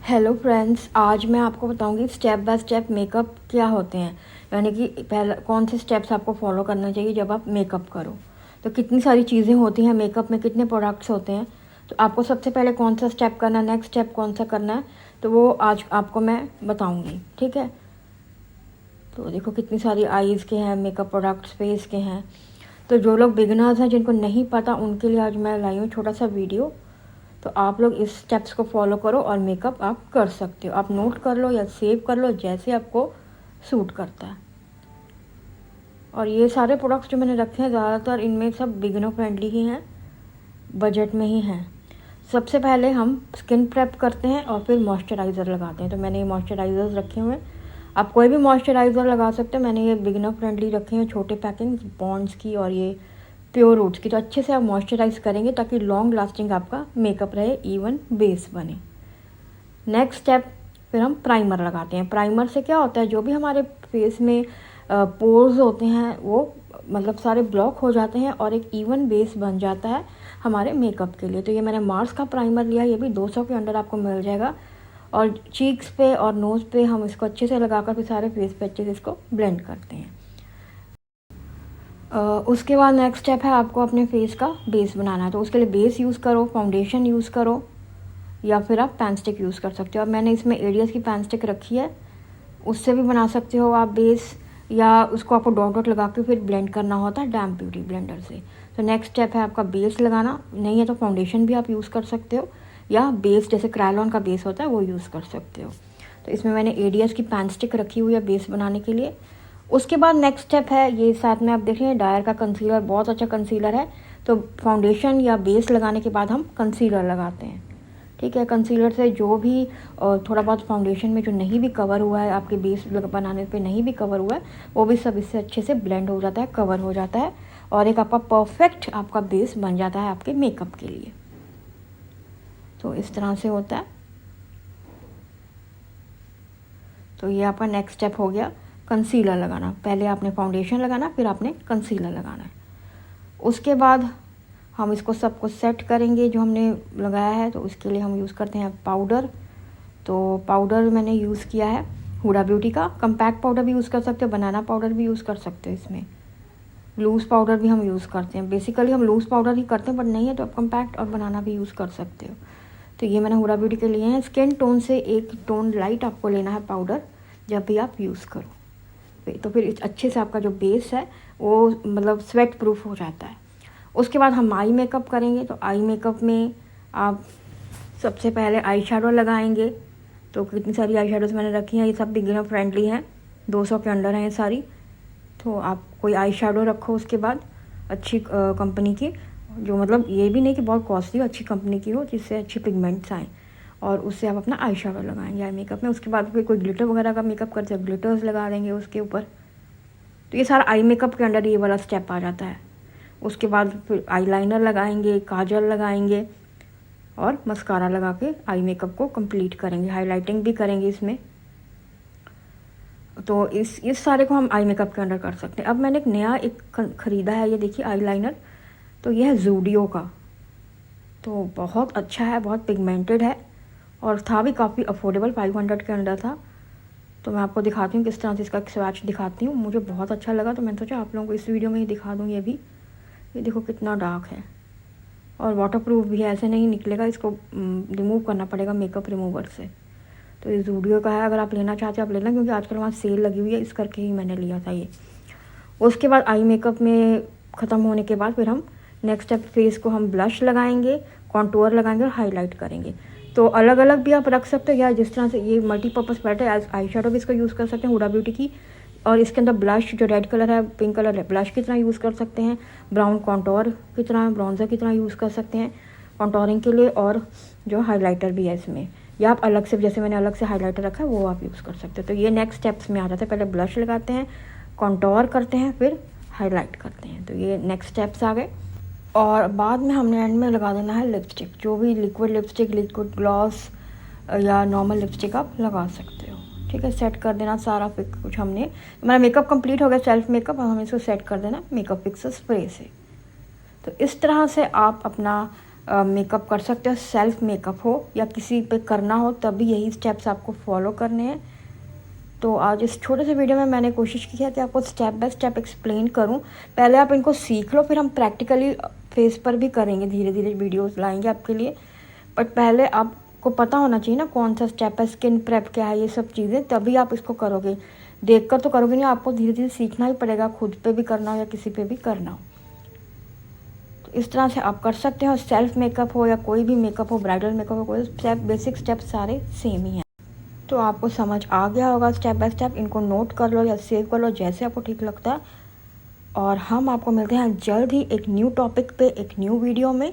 Hello friends, आज मैं आपको बताऊंगी स्टेप बाय स्टेप मेकअप क्या होते हैं। यानी कि पहला कौन से स्टेप्स आपको फॉलो करना चाहिए जब आप मेकअप करो। तो कितनी सारी चीज़ें होती हैं मेकअप में, कितने प्रोडक्ट्स होते हैं। तो आपको सबसे पहले कौन सा स्टेप करना है, नेक्स्ट स्टेप कौन सा करना है, तो वो आज आपको मैं बताऊँगी। ठीक है। तो देखो कितनी सारी आईज़ के हैं मेकअप प्रोडक्ट्स, फेस के हैं। तो जो लोग बिगनर्स हैं, जिनको नहीं पता, उनके लिए आज मैं लाई हूँ छोटा सा वीडियो। तो आप लोग इस स्टेप्स को फॉलो करो और मेकअप आप कर सकते हो। आप नोट कर लो या सेव कर लो, जैसे आपको सूट करता है। और ये सारे प्रोडक्ट्स जो मैंने रखे हैं, ज़्यादातर इनमें सब बिगिनर फ्रेंडली ही हैं, बजट में ही हैं। सबसे पहले हम स्किन प्रेप करते हैं और फिर मॉइस्चराइज़र लगाते हैं। तो मैंने ये मॉइस्चराइज़र्स रखे हुए हैं, आप कोई भी मॉइस्चराइज़र लगा सकते हो। मैंने ये बिगिनर फ्रेंडली रखे हैं, छोटे पैकिंग, पॉन्ड्स की और ये प्योर रूट्स की। तो अच्छे से आप मॉइस्चराइज़ करेंगे ताकि लॉन्ग लास्टिंग आपका मेकअप रहे, इवन बेस बने। नेक्स्ट स्टेप, फिर हम प्राइमर लगाते हैं। प्राइमर से क्या होता है, जो भी हमारे फेस में पोर्स होते हैं वो मतलब सारे ब्लॉक हो जाते हैं और एक इवन बेस बन जाता है हमारे मेकअप के लिए। तो ये मैंने मार्स का प्राइमर लिया, ये भी 200 के अंडर आपको मिल जाएगा। और चीक्स पे और नोज़ पे हम इसको अच्छे से लगाकर फिर सारे फेस पे अच्छे से इसको ब्लेंड करते हैं। उसके बाद नेक्स्ट स्टेप है आपको अपने फेस का बेस बनाना है। तो उसके लिए बेस यूज़ करो, फाउंडेशन यूज़ करो, या फिर आप पेन स्टिक यूज़ कर सकते हो। अब मैंने इसमें एडियस की पेन स्टिक रखी है, उससे भी बना सकते हो आप बेस, या उसको आपको डॉट डॉट लगा के फिर ब्लेंड करना होता है डैम्प ब्यूटी ब्लेंडर से। तो नेक्स्ट स्टेप है आपका बेस लगाना। नहीं है तो फाउंडेशन भी आप यूज़ कर सकते हो, या बेस जैसे क्रायलॉन का बेस होता है वो यूज़ कर सकते हो। तो इसमें मैंने एडियस की पेन स्टिक रखी हुई है बेस बनाने के लिए। उसके बाद नेक्स्ट स्टेप है, ये साथ में आप देख रहे हैं डायर का कंसीलर, बहुत अच्छा कंसीलर है। तो फाउंडेशन या बेस लगाने के बाद हम कंसीलर लगाते हैं। ठीक है। कंसीलर से जो भी थोड़ा बहुत फाउंडेशन में जो नहीं भी कवर हुआ है, आपके बेस बनाने पे नहीं भी कवर हुआ है, वो भी सब इससे अच्छे से ब्लेंड हो जाता है, कवर हो जाता है, और एक आपका परफेक्ट आपका बेस बन जाता है आपके मेकअप के लिए। तो इस तरह से होता है। तो ये आपका नेक्स्ट स्टेप हो गया कंसीलर लगाना। पहले आपने फाउंडेशन लगाना, फिर आपने कंसीलर लगाना है। उसके बाद हम इसको सबको सेट करेंगे जो हमने लगाया है। तो उसके लिए हम यूज़ करते हैं पाउडर। तो पाउडर मैंने यूज़ किया है हुडा ब्यूटी का। कम्पैक्ट पाउडर भी यूज़ कर सकते हो, बनाना पाउडर भी यूज़ कर सकते हो, इसमें लूज़ पाउडर भी हम यूज़ करते हैं। बेसिकली हम लूज़ पाउडर ही करते हैं, बट नहीं है तो आप कम्पैक्ट और बनाना भी यूज़ कर सकते हो। तो ये मैंने हुडा ब्यूटी के लिए हैं। स्किन टोन से एक टोन लाइट आपको लेना है पाउडर जब भी आप यूज़ करो। तो फिर अच्छे से आपका जो बेस है वो मतलब स्वेट प्रूफ हो जाता है। उसके बाद हम आई मेकअप करेंगे। तो आई मेकअप में आप सबसे पहले आई शेडो लगाएंगे। तो कितनी सारी आई शेडोज़ मैंने रखी हैं, ये सब बिगिनर फ्रेंडली हैं, 200 के अंडर हैं ये सारी। तो आप कोई आई शेडो रखो उसके बाद अच्छी कंपनी की, जो मतलब ये भी नहीं कि बहुत कॉस्टली हो, अच्छी कंपनी की हो जिससे अच्छी पिगमेंट्स आएँ, और उससे आप अपना आई शेडो लगाएंगे आई मेकअप में। उसके बाद फिर कोई ग्लिटर वगैरह का मेकअप करते हैं, ग्लिटर्स लगा देंगे उसके ऊपर। तो ये सारा आई मेकअप के अंडर ये वाला स्टेप आ जाता है। उसके बाद फिर आईलाइनर लगाएंगे, काजल लगाएंगे और मस्कारा लगा के आई मेकअप को कंप्लीट करेंगे। हाइलाइटिंग भी करेंगे इसमें। तो इस सारे को हम आई मेकअप के अंडर कर सकते हैं। अब मैंने एक नया ख़रीदा है, ये देखिए आईलाइनर। तो ये है ज़ूडियो का। तो बहुत अच्छा है, बहुत पिगमेंटेड है, और था भी काफ़ी अफोर्डेबल, 500 के अंडर था। तो मैं आपको दिखाती हूँ किस तरह से इसका स्वैच दिखाती हूँ। मुझे बहुत अच्छा लगा तो मैंने सोचा आप लोगों को इस वीडियो में ही दिखा दूँ। ये भी, ये देखो कितना डार्क है, और वाटरप्रूफ भी है, ऐसे नहीं निकलेगा, इसको रिमूव करना पड़ेगा मेकअप रिमूवर से। तो ये ज़ूडियो का है, अगर आप लेना चाहते हो आप लेना, क्योंकि आजकल वहाँ सेल लगी हुई है, इस करके ही मैंने लिया था ये। उसके बाद आई मेकअप में ख़त्म होने के बाद फिर हम नेक्स्ट स्टेप, फेस को हम ब्लश लगाएंगे, कॉन्टूर लगाएंगे और हाईलाइट करेंगे। तो अलग अलग भी आप रख सकते हो, या जिस तरह से ये मल्टीपर्पज़ पैलेट है, एज आई शेडो भी इसको यूज़ कर सकते हैं हुडा ब्यूटी की। और इसके अंदर ब्लश जो रेड कलर है, पिंक कलर है, ब्लश की तरह यूज़ कर सकते हैं। ब्राउन कॉन्टोर की तरह, ब्राउन्जर की तरह यूज़ कर सकते हैं कॉन्टोरिंग के लिए। और जो हाइलाइटर भी है इसमें, या आप अलग से, जैसे मैंने अलग से हाइलाइटर रखा है, वो आप यूज़ कर सकते हो। तो ये नेक्स्ट स्टेप्स में आ जाता है। पहले ब्लश लगाते हैं, कॉन्टोर करते हैं, फिर हाईलाइट करते हैं। तो ये नेक्स्ट स्टेप्स आ गए। और बाद में हमने एंड में लगा देना है लिपस्टिक। जो भी लिक्विड लिपस्टिक, लिक्विड ग्लॉस या नॉर्मल लिपस्टिक आप लगा सकते हो। ठीक है। सेट कर देना सारा कुछ। हमने, हमारा मेकअप कंप्लीट हो गया, सेल्फ मेकअप। अब हमें इसको सेट कर देना मेकअप फिक्सर स्प्रे से। तो इस तरह से आप अपना मेकअप कर सकते हो, सेल्फ मेकअप हो या किसी पे करना हो तभी यही स्टेप्स आपको फॉलो करने हैं। तो आज इस छोटे से वीडियो में मैंने कोशिश की है कि आपको स्टेप बाय स्टेप एक्सप्लेन करूं। पहले आप इनको सीख लो, फिर हम प्रैक्टिकली फेस पर भी करेंगे, धीरे धीरे वीडियोस लाएंगे आपके लिए। बट पहले आपको पता होना चाहिए ना कौन सा स्टेप है, स्किन प्रेप क्या है, ये सब चीज़ें, तभी आप इसको करोगे। देख कर तो करोगे नहीं, आपको धीरे धीरे सीखना ही पड़ेगा, खुद पे भी करना हो या किसी पे भी करना हो। तो इस तरह से आप कर सकते हो, सेल्फ मेकअप हो या कोई भी मेकअप हो, ब्राइडल मेकअप हो, कोई स्टेप, बेसिक स्टेप सारे सेम ही हैं। तो आपको समझ आ गया होगा स्टेप बाय स्टेप। इनको नोट कर लो या सेव कर लो, जैसे आपको ठीक लगता है। और हम आपको मिलते हैं जल्द ही एक न्यू टॉपिक पे, एक न्यू वीडियो में।